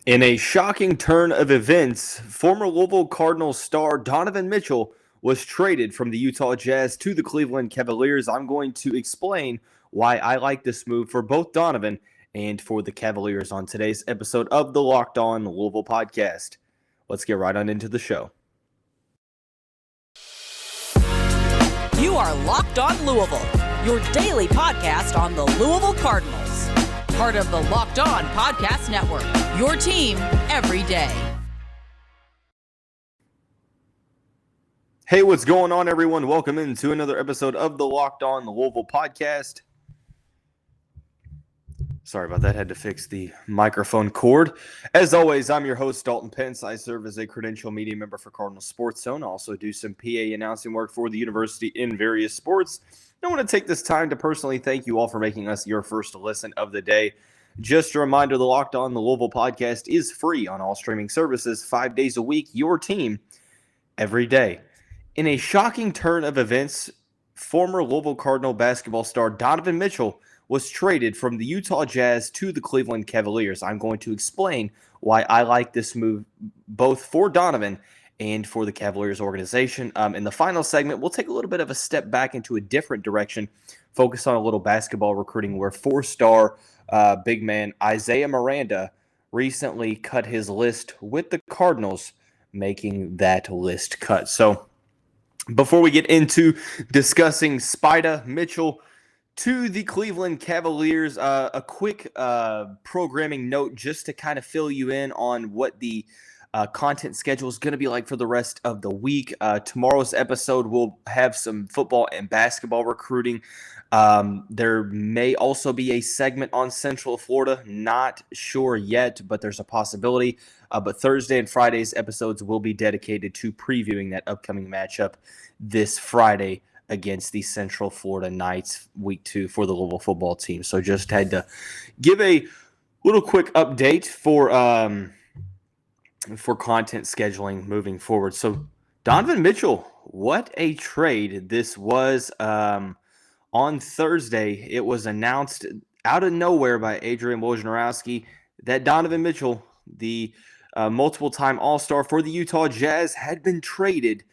In a shocking turn of events, former Louisville Cardinal star Donovan Mitchell was traded from the Utah Jazz to the Cleveland Cavaliers. I'm going to explain why I like this move for both Donovan and for the Cavaliers on today's episode of the Locked On Louisville podcast. Let's get right on into the show. You are Locked On Louisville, your daily podcast on the Louisville Cardinals. Part of the Locked On Podcast Network, your team every day. Hey, what's going on, everyone? Welcome into another episode of the Locked On Louisville podcast. Sorry about that. Had to fix the microphone cord. As always, I'm your host, Dalton Pence. I serve as a credential media member for Cardinal Sports Zone. I also do some PA announcing work for the university in various sports. I want to take this time to personally thank you all for making us your first listen of the day. Just a reminder, the Locked On the Louisville podcast is free on all streaming services 5 days a week, your team every day. In a shocking turn of events, former Louisville Cardinal basketball star Donovan Mitchell was traded from the Utah Jazz to the Cleveland Cavaliers. I'm going to explain why I like this move both for Donovan and for the Cavaliers organization. In the final segment, we'll take a little bit of a step back into a different direction, focus on a little basketball recruiting where four-star big man Isaiah Miranda recently cut his list with the Cardinals, making that list cut. So before we get into discussing Spida Mitchell to the Cleveland Cavaliers, a quick programming note just to kind of fill you in on what the content schedule is going to be like for the rest of the week. Tomorrow's episode will have some football and basketball recruiting. There may also be a segment on Central Florida. Not sure yet, but there's a possibility. But Thursday and Friday's episodes will be dedicated to previewing that upcoming matchup this Friday against the Central Florida Knights, week 2 for the Louisville football team. So just had to give a little quick update for content scheduling moving forward. So Donovan Mitchell, what a trade this was. On Thursday, it was announced out of nowhere by Adrian Wojnarowski that Donovan Mitchell, the multiple-time All-Star for the Utah Jazz, had been traded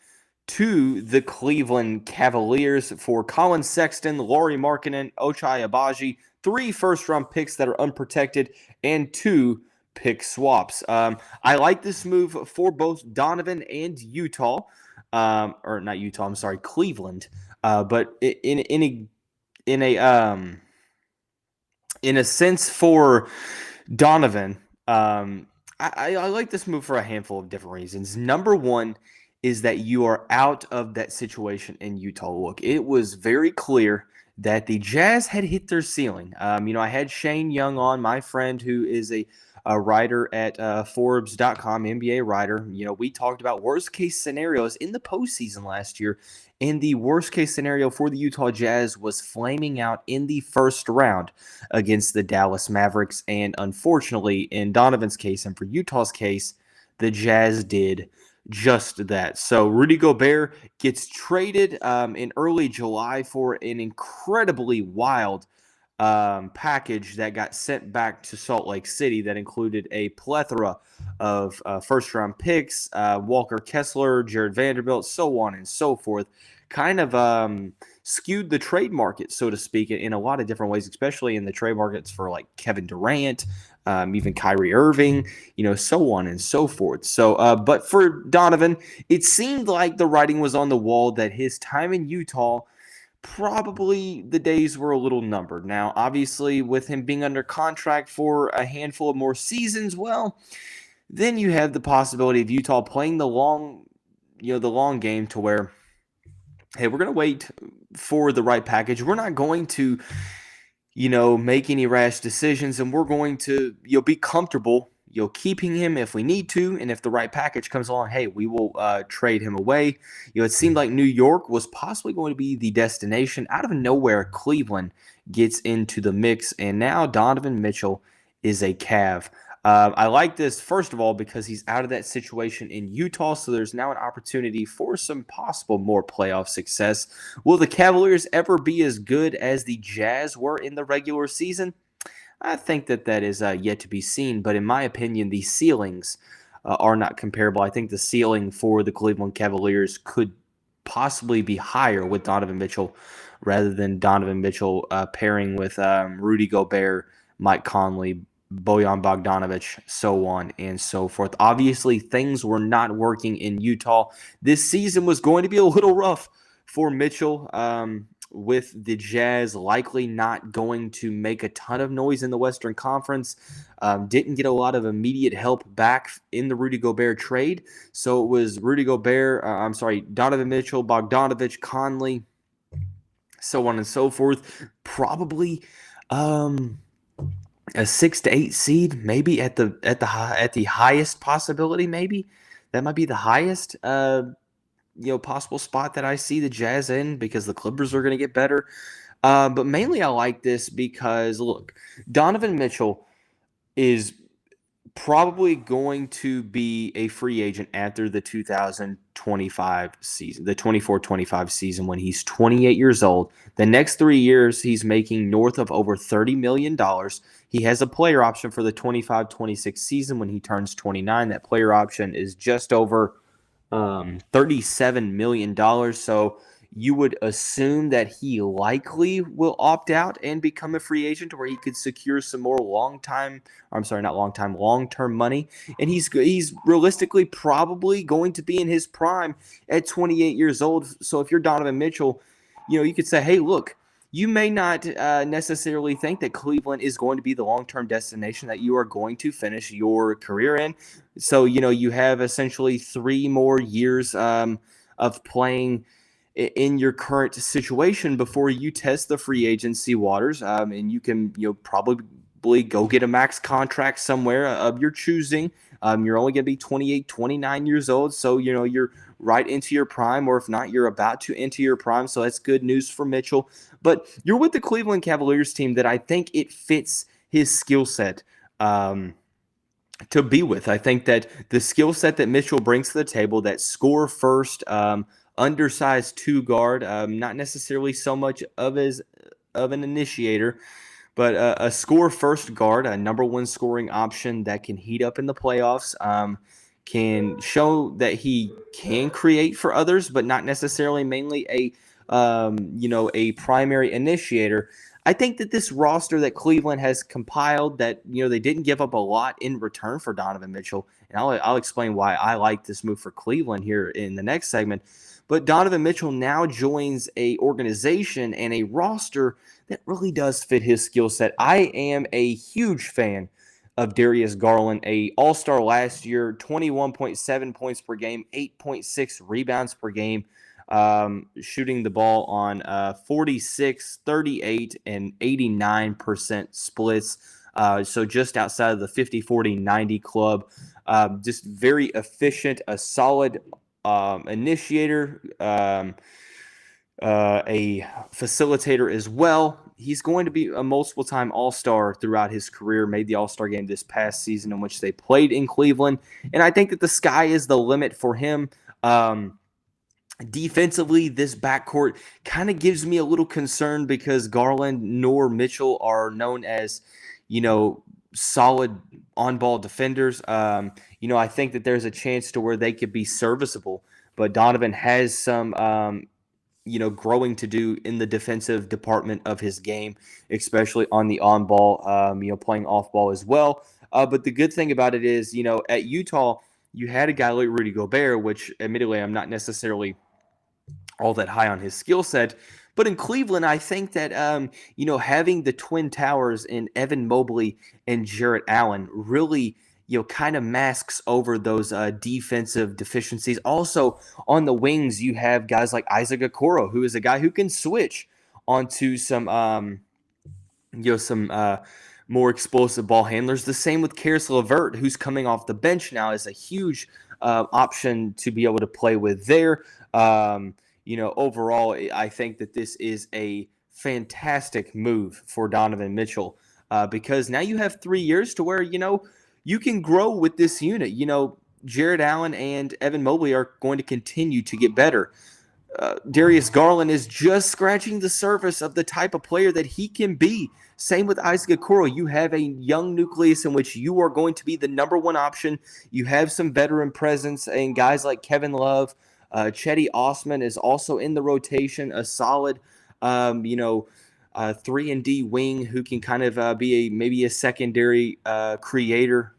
to the Cleveland Cavaliers for Colin Sexton, Lauri Markkanen, Ochai Agbaji, 3 first-round picks that are unprotected, and 2 pick swaps. I like this move for both Donovan and Utah, or not Utah. I'm sorry, Cleveland. But in a sense for Donovan, I like this move for a handful of different reasons. Number one is that you are out of that situation in Utah. Look, it was very clear that the Jazz had hit their ceiling. I had Shane Young on, my friend who is a writer at Forbes.com, NBA writer. We talked about worst case scenarios in the postseason last year. And the worst case scenario for the Utah Jazz was flaming out in the first round against the Dallas Mavericks. And unfortunately, in Donovan's case and for Utah's case, the Jazz did just that. So Rudy Gobert gets traded in early July for an incredibly wild package that got sent back to Salt Lake City that included a plethora of first-round picks, Walker Kessler, Jared Vanderbilt, so on and so forth. Kind of skewed the trade market, so to speak, in a lot of different ways, especially in the trade markets for like Kevin Durant, even Kyrie Irving, so on and so forth. So, but for Donovan, it seemed like the writing was on the wall that his time in Utah, probably the days were a little numbered. Now, obviously, with him being under contract for a handful of more seasons, well, then you have the possibility of Utah playing the long game to where, hey, we're going to wait for the right package. We're not going to, make any rash decisions, and we're going to, be comfortable, keeping him if we need to, and if the right package comes along, hey, we will trade him away. It seemed like New York was possibly going to be the destination. Out of nowhere, Cleveland gets into the mix, and now Donovan Mitchell is a Cav. I like this, first of all, because he's out of that situation in Utah, so there's now an opportunity for some possible more playoff success. Will the Cavaliers ever be as good as the Jazz were in the regular season? I think that is yet to be seen. But in my opinion, the ceilings are not comparable. I think the ceiling for the Cleveland Cavaliers could possibly be higher with Donovan Mitchell rather than Donovan Mitchell pairing with Rudy Gobert, Mike Conley, Bojan Bogdanovic, so on and so forth. Obviously, things were not working in Utah. This season was going to be a little rough for Mitchell, with the Jazz likely not going to make a ton of noise in the Western Conference. Didn't get a lot of immediate help back in the Rudy Gobert trade. So it was Donovan Mitchell, Bogdanovic, Conley, so on and so forth. Probably a 6 to 8 seed, maybe at the highest possibility. Maybe that might be the highest possible spot that I see the Jazz in, because the Clippers are going to get better. But mainly I like this because, look, Donovan Mitchell is probably going to be a free agent after the 2025 season, the 24-25 season, when he's 28 years old. The next 3 years, he's making north of over $30 million. He has a player option for the 25-26 season when he turns 29. That player option is just over $37 million. So you would assume that he likely will opt out and become a free agent, where he could secure some more long-term money. And he's realistically probably going to be in his prime at 28 years old. So if you're Donovan Mitchell, you could say, hey, look, you may not necessarily think that Cleveland is going to be the long-term destination that you are going to finish your career in. So, you have essentially 3 more years of playing in your current situation before you test the free agency waters, and you can probably go get a max contract somewhere of your choosing. You're only going to be 28, 29 years old, so you're right into your prime, or if not, you're about to enter your prime. So that's good news for Mitchell. But you're with the Cleveland Cavaliers team that I think it fits his skill set to be with. I think that the skill set that Mitchell brings to the table, that score first, undersized 2 guard, not necessarily so much of an initiator, but a score first guard, a number 1 scoring option that can heat up in the playoffs, can show that he can create for others, but not necessarily mainly a primary initiator. I think that this roster that Cleveland has compiled, that they didn't give up a lot in return for Donovan Mitchell, and I'll explain why I like this move for Cleveland here in the next segment. But Donovan Mitchell now joins a organization and a roster that really does fit his skill set. I am a huge fan of Darius Garland, a all-star last year, 21.7 points per game, 8.6 rebounds per game, shooting the ball on 46, 38, and 89% splits. So just outside of the 50, 40, 90 club. Just very efficient, a solid initiator, a facilitator as well. He's going to be a multiple-time All-Star throughout his career, made the All-Star game this past season in which they played in Cleveland. And I think that the sky is the limit for him. Defensively, this backcourt kind of gives me a little concern because Garland nor Mitchell are known as, solid on-ball defenders. I think that there's a chance to where they could be serviceable, but Donovan has some, growing to do in the defensive department of his game, especially on the on-ball, playing off-ball as well. But the good thing about it is, at Utah, you had a guy like Rudy Gobert, which admittedly I'm not necessarily all that high on his skill set. But in Cleveland, I think that, having the Twin Towers in Evan Mobley and Jarrett Allen really, kind of masks over those defensive deficiencies. Also, on the wings, you have guys like Isaac Okoro, who is a guy who can switch onto some more explosive ball handlers. The same with Karis LeVert, who's coming off the bench now, is a huge option to be able to play with there. Overall, I think that this is a fantastic move for Donovan Mitchell because now you have 3 years to where, you can grow with this unit. Jarrett Allen and Evan Mobley are going to continue to get better. Darius Garland is just scratching the surface of the type of player that he can be. Same with Isaac Okoro. You have a young nucleus in which you are going to be the number one option. You have some veteran presence and guys like Kevin Love. Chetty Osman is also in the rotation, a solid, 3-and-D wing who can kind of be maybe a secondary creator.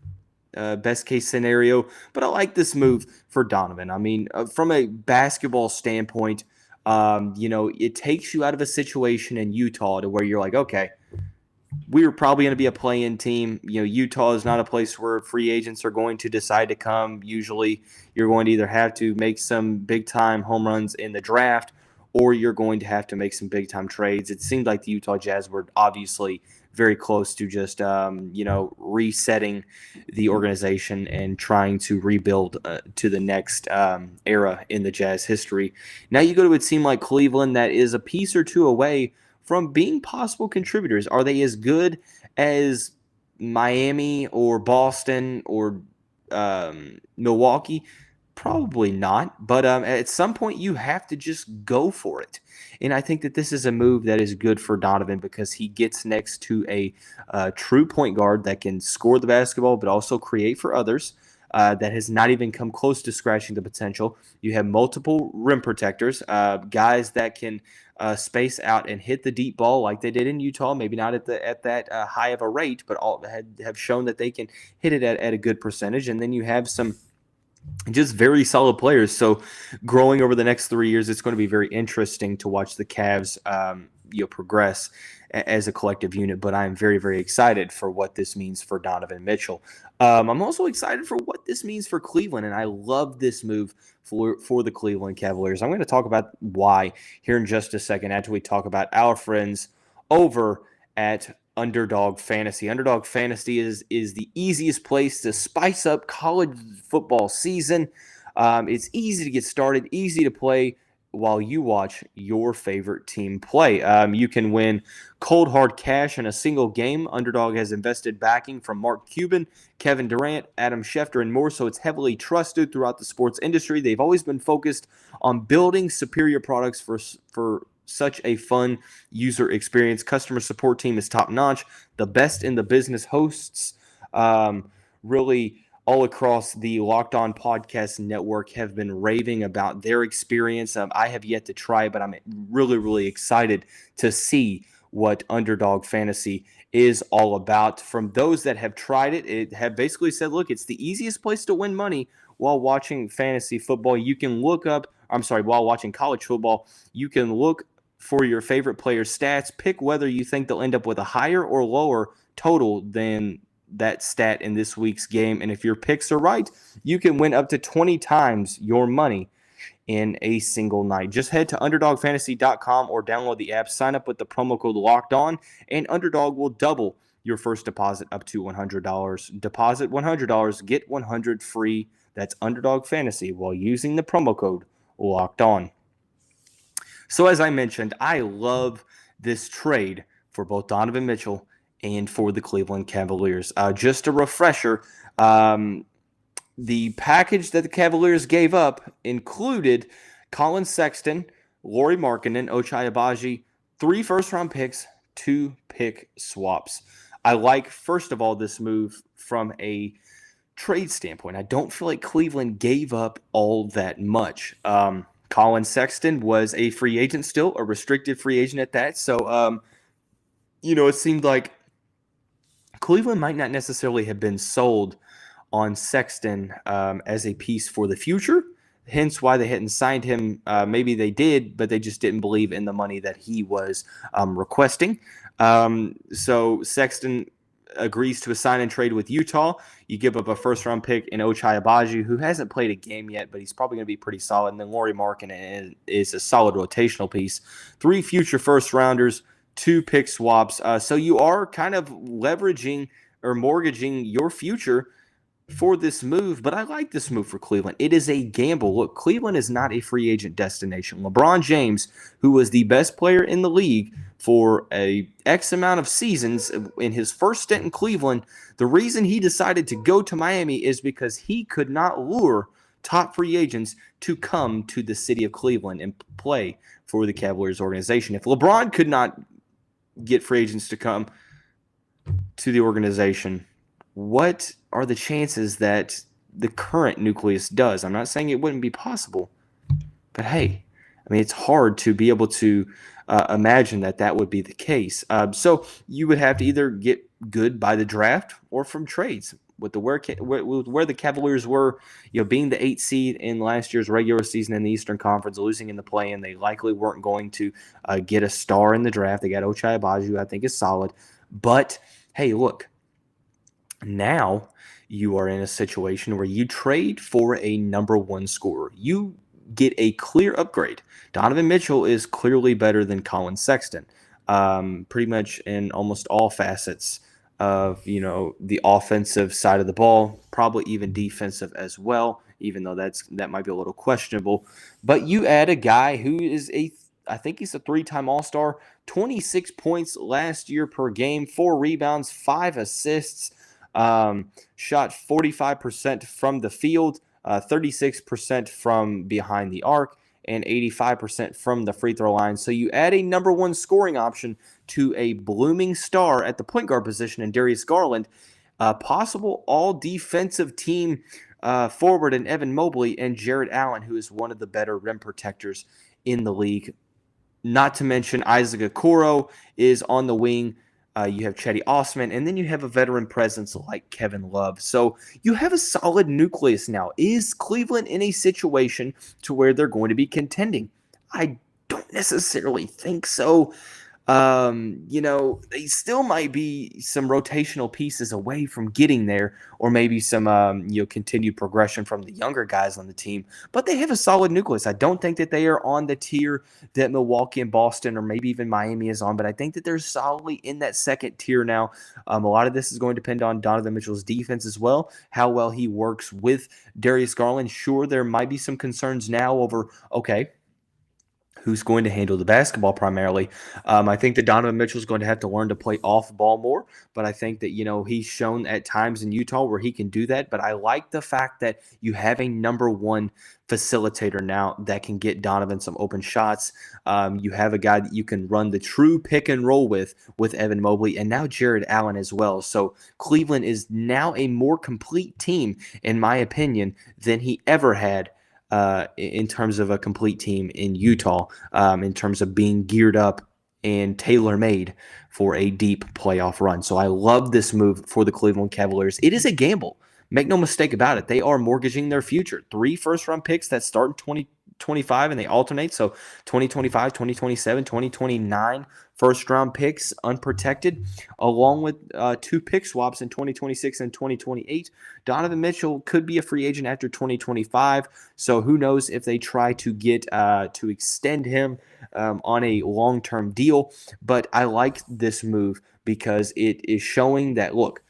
Best case scenario, but I like this move for Donovan. I mean, from a basketball standpoint, it takes you out of a situation in Utah to where you're like, okay, we're probably going to be a play-in team. Utah is not a place where free agents are going to decide to come. Usually you're going to either have to make some big-time home runs in the draft or you're going to have to make some big-time trades. It seemed like the Utah Jazz were obviously very close to just, resetting the organization and trying to rebuild to the next era in the Jazz history. Now you go to a team like Cleveland that is a piece or two away from being possible contributors. Are they as good as Miami or Boston or Milwaukee? Probably not, but at some point you have to just go for it. And I think that this is a move that is good for Donovan because he gets next to a true point guard that can score the basketball but also create for others. That has not even come close to scratching the potential. You have multiple rim protectors, guys that can space out and hit the deep ball like they did in Utah. Maybe not at that high of a rate, but all have shown that they can hit it at a good percentage. And then you have some just very solid players. So growing over the next 3 years, it's going to be very interesting to watch the Cavs progress as a collective unit. But I'm very, very excited for what this means for Donovan Mitchell. I'm also excited for what this means for Cleveland, and I love this move for the Cleveland Cavaliers. I'm going to talk about why here in just a second after we talk about our friends over at Underdog Fantasy. Underdog Fantasy is the easiest place to spice up college football season. It's easy to get started, easy to play while you watch your favorite team play. You can win cold hard cash in a single game. Underdog has invested backing from Mark Cuban, Kevin Durant, Adam Schefter, and more, so it's heavily trusted throughout the sports industry. They've always been focused on building superior products for such a fun user experience. Customer support team is top notch. The best in the business hosts really all across the Locked On Podcast Network have been raving about their experience. I have yet to try it, but I'm really, really excited to see what Underdog Fantasy is all about. From those that have tried it, it have basically said, look, it's the easiest place to win money while watching fantasy football. You can while watching college football, you can look for your favorite player's stats, pick whether you think they'll end up with a higher or lower total than that stat in this week's game. And if your picks are right, you can win up to 20 times your money in a single night. Just head to UnderdogFantasy.com or download the app, sign up with the promo code LOCKEDON, and Underdog will double your first deposit up to $100. Deposit $100, get $100 free. That's Underdog Fantasy while using the promo code LOCKEDON. So as I mentioned, I love this trade for both Donovan Mitchell and for the Cleveland Cavaliers. Just a refresher, the package that the Cavaliers gave up included Colin Sexton, Lauri Markkanen, Ochai Agbaji, 3 first-round picks, 2 pick swaps. I like, first of all, this move from a trade standpoint. I don't feel like Cleveland gave up all that much. Colin Sexton was a free agent still, a restricted free agent at that. So, it seemed like Cleveland might not necessarily have been sold on Sexton as a piece for the future, hence why they hadn't signed him. Maybe they did, but they just didn't believe in the money that he was requesting. So Sexton agrees to a sign and trade with Utah. You give up a first-round pick in Ochai Agbaji, who hasn't played a game yet, but he's probably going to be pretty solid. And then Lauri Markkanen is a solid rotational piece. 3 future first-rounders, 2 pick swaps. So you are kind of leveraging or mortgaging your future for this move, but I like this move for Cleveland. It is a gamble. Look, Cleveland is not a free agent destination. LeBron James, who was the best player in the league for a X amount of seasons in his first stint in Cleveland, the reason he decided to go to Miami is because he could not lure top free agents to come to the city of Cleveland and play for the Cavaliers organization. If LeBron could not get free agents to come to the organization, what are the chances that the current nucleus does? I'm not saying it wouldn't be possible, but hey, I mean, it's hard to be able to imagine that would be the case. So you would have to either get good by the draft or from trades. With where the Cavaliers were, being the 8th seed in last year's regular season in the Eastern Conference, losing in the play-in, they likely weren't going to get a star in the draft. They got Ochai Agbaji, I think is solid. But, hey, look, now you are in a situation where you trade for a number one scorer. You get a clear upgrade. Donovan Mitchell is clearly better than Colin Sexton, pretty much in almost all facets of the offensive side of the ball, probably even defensive as well, even though that might be a little questionable. But you add a guy who is I think he's a 3-time All-Star, 26 points last year per game, 4 rebounds, 5 assists, shot 45% from the field, 36% from behind the arc, and 85% from the free throw line. So you add a number one scoring option to a blooming star at the point guard position in Darius Garland, possible all-defensive team forward in Evan Mobley, and Jarrett Allen, who is one of the better rim protectors in the league. Not to mention Isaac Okoro is on the wing. You have Chetty Osman, and then you have a veteran presence like Kevin Love. So you have a solid nucleus now. Is Cleveland in a situation to where they're going to be contending? I don't necessarily think so. They still might be some rotational pieces away from getting there, or maybe some, continued progression from the younger guys on the team. But they have a solid nucleus. I don't think that they are on the tier that Milwaukee and Boston, or maybe even Miami is on, but I think that they're solidly in that second tier now. A lot of this is going to depend on Donovan Mitchell's defense as well, how well he works with Darius Garland. Sure, there might be some concerns now over, okay, who's going to handle the basketball primarily. I think that Donovan Mitchell is going to have to learn to play off ball more, but I think that, he's shown at times in Utah where he can do that. But I like the fact that you have a number one facilitator now that can get Donovan some open shots. You have a guy that you can run the true pick and roll with Evan Mobley, and now Jarrett Allen as well. So Cleveland is now a more complete team, in my opinion, than he ever had in terms of a complete team in Utah, in terms of being geared up and tailor-made for a deep playoff run. So I love this move for the Cleveland Cavaliers. It is a gamble. Make no mistake about it. They are mortgaging their future. 3 first-round picks that start in 2025 and they alternate. So 2025, 2027, 2029 first-round picks unprotected, along with 2 pick swaps in 2026 and 2028. Donovan Mitchell could be a free agent after 2025. So who knows if they try to get to extend him on a long-term deal. But I like this move because it is showing that, look,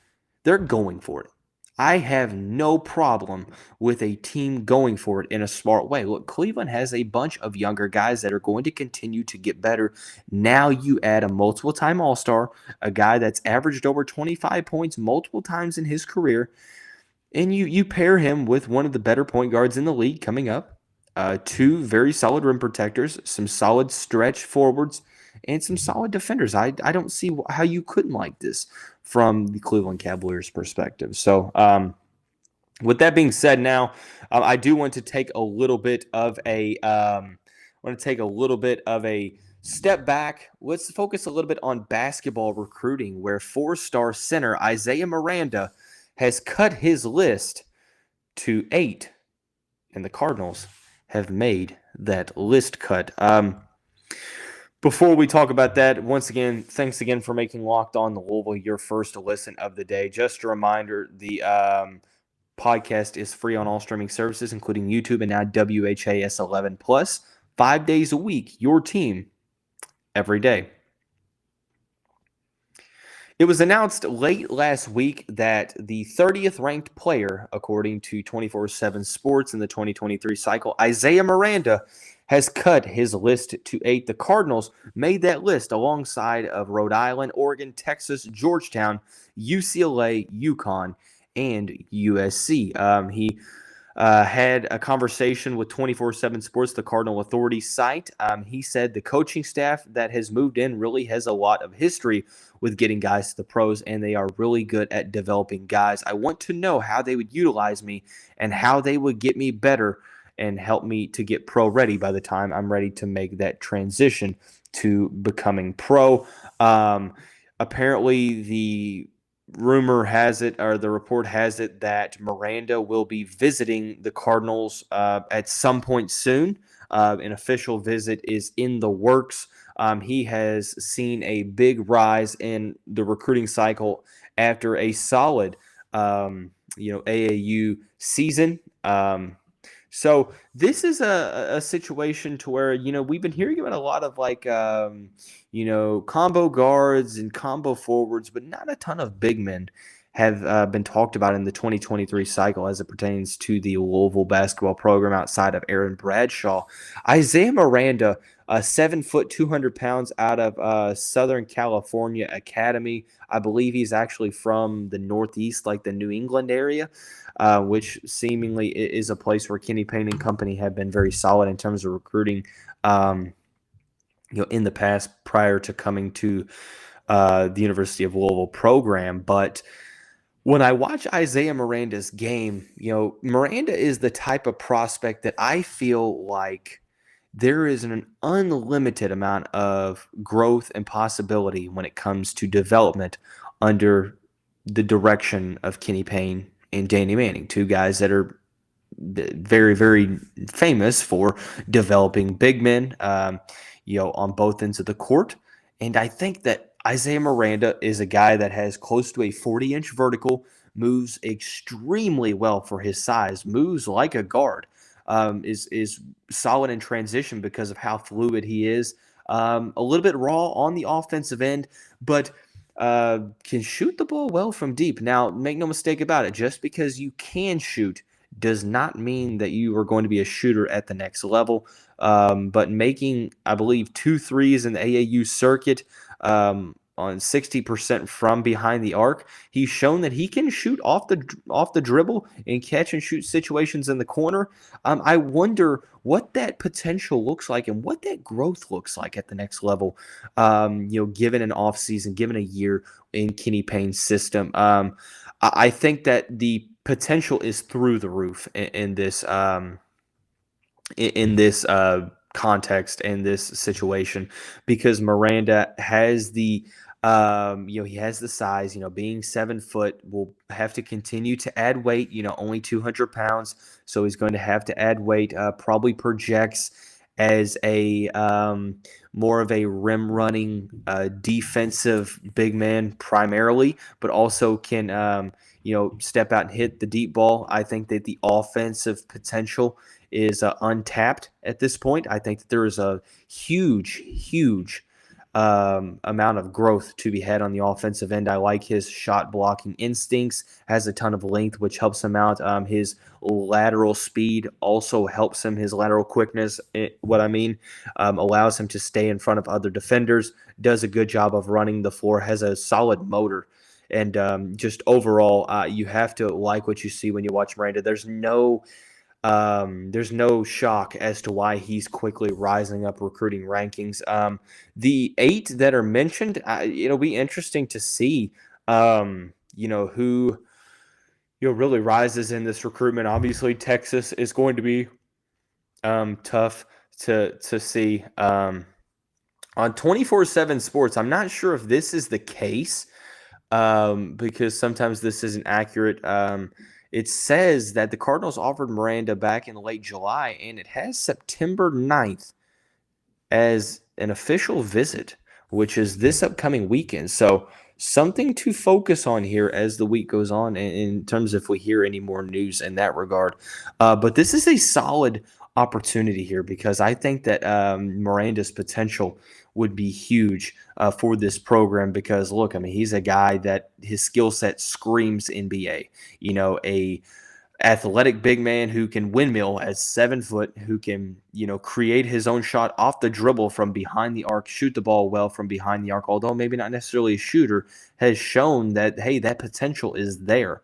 they're going for it. I have no problem with a team going for it in a smart way. Look, Cleveland has a bunch of younger guys that are going to continue to get better. Now you add a multiple-time All-Star, a guy that's averaged over 25 points multiple times in his career, and you pair him with one of the better point guards in the league coming up, 2 very solid rim protectors, some solid stretch forwards, and some solid defenders. I don't see how you couldn't like this from the Cleveland Cavaliers perspective. So with that being said, now I do want to take a little bit of a step back. Let's focus a little bit on basketball recruiting, where 4-star center Isaiah Miranda has cut his list to 8, and the Cardinals have made that list cut. Before we talk about that, once again, thanks again for making Locked On the Louisville your first listen of the day. Just a reminder, the podcast is free on all streaming services, including YouTube and now WHAS 11 Plus, 5 days a week, your team every day. It was announced late last week that the 30th ranked player, according to 24/7 Sports in the 2023 cycle, Isaiah Miranda, has cut his list to 8. The Cardinals made that list alongside of Rhode Island, Oregon, Texas, Georgetown, UCLA, UConn, and USC. He had a conversation with 24/7 Sports, the Cardinal Authority site. He said the coaching staff that has moved in really has a lot of history with getting guys to the pros, and they are really good at developing guys. I want to know how they would utilize me and how they would get me better and help me to get pro ready by the time I'm ready to make that transition to becoming pro. Apparently, the rumor has it, or the report has it, that Miranda will be visiting the Cardinals at some point soon. An official visit is in the works. He has seen a big rise in the recruiting cycle after a solid, AAU season. So this is a situation to where, we've been hearing about a lot of combo guards and combo forwards, but not a ton of big men have been talked about in the 2023 cycle as it pertains to the Louisville basketball program outside of Aaron Bradshaw. Isaiah Miranda, 7 foot, 200 pounds, out of Southern California Academy. I believe he's actually from the Northeast, like the New England area, which seemingly is a place where Kenny Payne and company have been very solid in terms of recruiting, in the past prior to coming to the University of Louisville program. But when I watch Isaiah Miranda's game, Miranda is the type of prospect that I feel like there is an unlimited amount of growth and possibility when it comes to development under the direction of Kenny Payne and Danny Manning, two guys that are very, very famous for developing big men, on both ends of the court. And I think that Isaiah Miranda is a guy that has close to a 40-inch vertical, moves extremely well for his size, moves like a guard, is solid in transition because of how fluid he is, a little bit raw on the offensive end, but can shoot the ball well from deep. Now, make no mistake about it, just because you can shoot does not mean that you are going to be a shooter at the next level. But making, I believe, 2 threes in the AAU circuit on 60% from behind the arc, he's shown that he can shoot off the dribble and catch and shoot situations in the corner. I wonder what that potential looks like and what that growth looks like at the next level, given an offseason, given a year in Kenny Payne's system. I think that the potential is through the roof in this context and this situation, because Miranda has the he has the size, being 7 foot, will have to continue to add weight, only 200 pounds. So he's going to have to add weight, probably projects as a more of a rim running defensive big man primarily, but also can, step out and hit the deep ball. I think that the offensive potential is untapped at this point. I think that there is a huge amount of growth to be had on the offensive end. I like his shot blocking instincts, has a ton of length, which helps him out. His lateral speed also helps him. His lateral quickness, allows him to stay in front of other defenders, does a good job of running the floor, has a solid motor. And just overall, you have to like what you see when you watch Miranda. There's no shock as to why he's quickly rising up recruiting rankings. The 8 that are mentioned, it'll be interesting to see, who really rises in this recruitment. Obviously, Texas is going to be tough to see. On 24/7 Sports, I'm not sure if this is the case, because sometimes this isn't accurate. It says that the Cardinals offered Miranda back in late July, and it has September 9th as an official visit, which is this upcoming weekend. So something to focus on here as the week goes on in terms of if we hear any more news in that regard. But this is a solid opportunity here, because I think that Miranda's potential would be huge for this program, because look, he's a guy that his skill set screams NBA. A athletic big man who can windmill at 7 foot, who can, create his own shot off the dribble from behind the arc, shoot the ball well from behind the arc, although maybe not necessarily a shooter, has shown that, hey, that potential is there.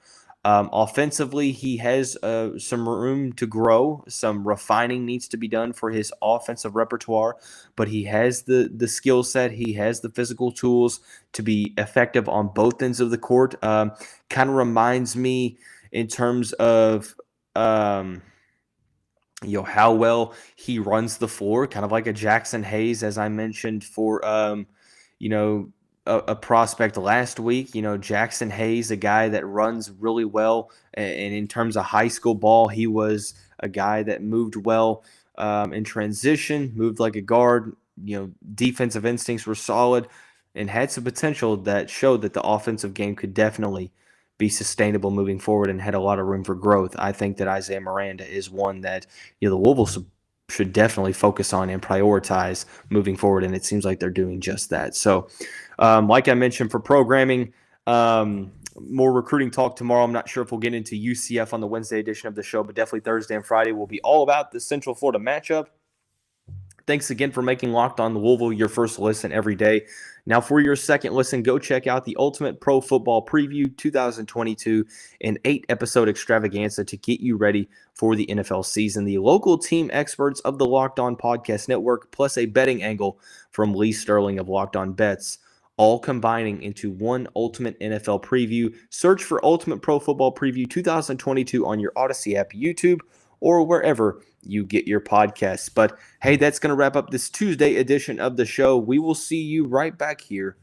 Offensively, he has some room to grow. Some refining needs to be done for his offensive repertoire, but he has the skill set. He has the physical tools to be effective on both ends of the court. Kind of reminds me in terms of how well he runs the floor, kind of like a Jackson Hayes, as I mentioned for you know a prospect last week. Jackson Hayes, a guy that runs really well, and in terms of high school ball, he was a guy that moved well in transition, moved like a guard. Defensive instincts were solid, and had some potential that showed that the offensive game could definitely be sustainable moving forward and had a lot of room for growth. I think that Isaiah Miranda is one that the Louisville should definitely focus on and prioritize moving forward, and it seems like they're doing just that. So, like I mentioned, for programming, more recruiting talk tomorrow. I'm not sure if we'll get into UCF on the Wednesday edition of the show, but definitely Thursday and Friday will be all about the Central Florida matchup. Thanks again for making Locked On Louisville your first listen every day. Now, for your second listen, go check out the Ultimate Pro Football Preview 2022, an 8-episode extravaganza to get you ready for the NFL season. The local team experts of the Locked On Podcast Network, plus a betting angle from Lee Sterling of Locked On Bets, all combining into one ultimate NFL preview. Search for Ultimate Pro Football Preview 2022 on your Odyssey app, YouTube, or wherever you get your podcasts. But hey, that's going to wrap up this Tuesday edition of the show. We will see you right back here